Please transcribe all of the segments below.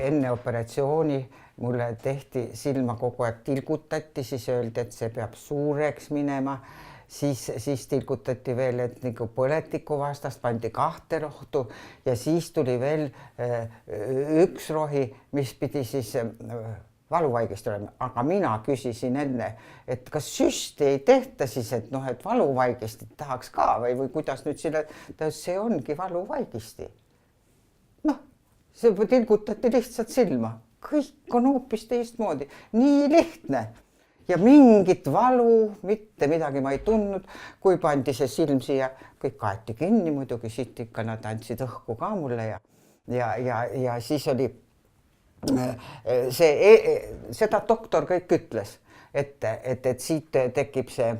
Enne operatsiooni mulle tehti silma kogu aeg tilgutati, siis öeldi, et see peab suureks minema. Siis tilgutati veel, et nagu põletiku vastast pandi 2 rohtu ja siis tuli veel 1 rohi, mis pidi siis valuvaigist olema. Aga mina küsisin enne, et kas süsti ei tehta siis, et et valuvaigistit tahaks ka või kuidas nüüd see ongi valuvaigisti. See tilgutati lihtsalt silma. Kõik on hoopis teistmoodi. Nii lihtne. Ja mingit valu, mitte midagi ma ei tundnud. Kui pandi see silm siia, kõik kaeti kinni muidugi, siit ikka nad andsid õhku ka mulle ja siis oli seda doktor kõik ütles, et siit tekib see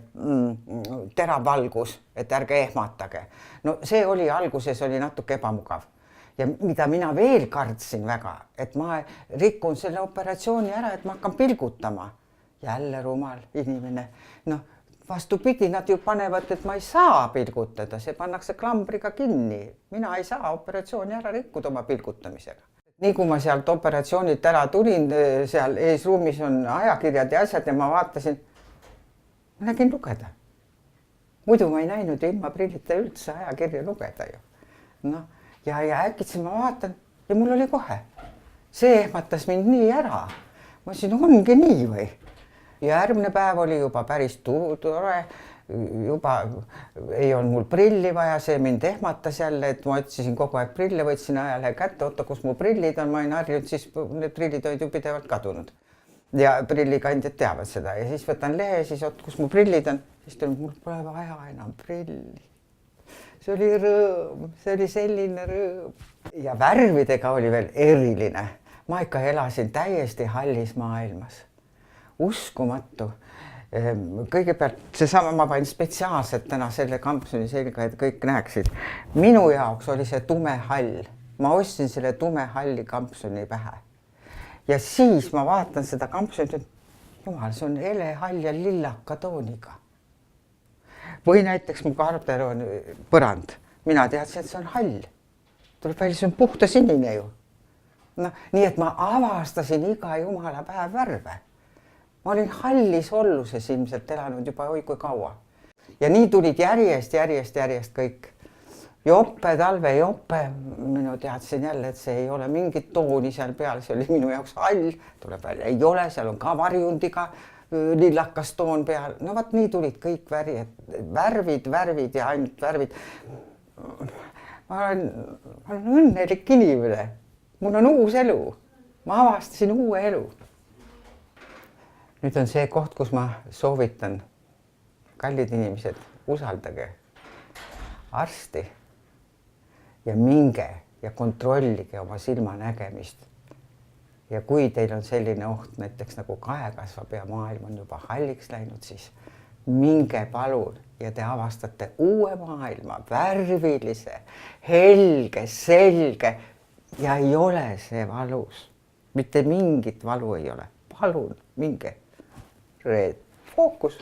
terav valgus, et ärge ehmatage. No see oli alguses oli natuke ebamugav. Ja mida mina veel kartsin väga, et ma rikun selle operatsiooni ära, et ma hakkan pilgutama. Jälle rumal inimene. Vastupidi, nad ju panevad, et ma ei saa pilgutada, see pannakse klambriga kinni. Mina ei saa operatsiooni ära rikkuda oma pilgutamisega. Nii kui ma sealt operatsioonilt ära tulin, seal eesruumis on ajakirjad ja asjad ja ma vaatasin, ma nägin lugeda. Muidu ma ei näinud ilma prillita üldse ajakirja lugeda ju. Ja äkitsi ma vaatan ja mul oli kohe. See ehmatas mind nii ära. Ma ütlesin, ongi nii või? Ja järgmine päev oli juba päris tore. Juba ei olnud mul prilli vaja, see mind ehmatas jälle, et ma otsisin kogu aeg prille, võtsin ajalehe kätte, oota, kus mu prillid on, ma olin harjunud, siis need prillid olid ju pidevalt kadunud. Ja prillikandjad teavad seda ja siis võtan lehe, siis kus mu prillid on, siis tuli, mul pole vaja enam prilli. See oli rõõm, see oli selline rõõm. Ja värvidega oli veel eriline. Ma ikka elasin täiesti hallis maailmas. Uskumatu. Kõigepealt seesama ma panin spetsiaalselt täna selle kampsuni selga, et kõik näeksid. Minu jaoks oli see tume hall. Ma ostsin selle tume halli kampsuni pähe. Ja siis ma vaatan seda kampsunit, et jumal, see on hele hall ja lillaka tooniga. Või näiteks mu garderoon põrand. Mina teadsin, et see on hall. Tuleb välja, see on puhta sinine ju. Nii et ma avastasin iga jumala päev värve. Ma olin hallis olluses ilmselt elanud juba oi kui kaua. Ja nii tulid järjest kõik. Joppe, talve joppe. Minu teadsin jälle, et see ei ole mingit tooni seal peal. See oli minu jaoks hall. Tuleb välja, ei ole, seal on ka varjundiga. Lillakas toon peal. No vaat nii tulid kõik värvid ja ainult värvid. Ma olen õnnelik inimene. Mul on uus elu. Ma avastasin uue elu. Nüüd on see koht, kus ma soovitan. Kallid inimesed, usaldage arsti ja minge ja kontrollige oma silmanägemist. Ja kui teil on selline oht, näiteks nagu kaekasvab ja maailm on juba halliks läinud, siis minge palun ja te avastate uue maailma, värvilise, helge, selge ja ei ole see valus. Mitte mingit valu ei ole. Palun, minge. Fookus.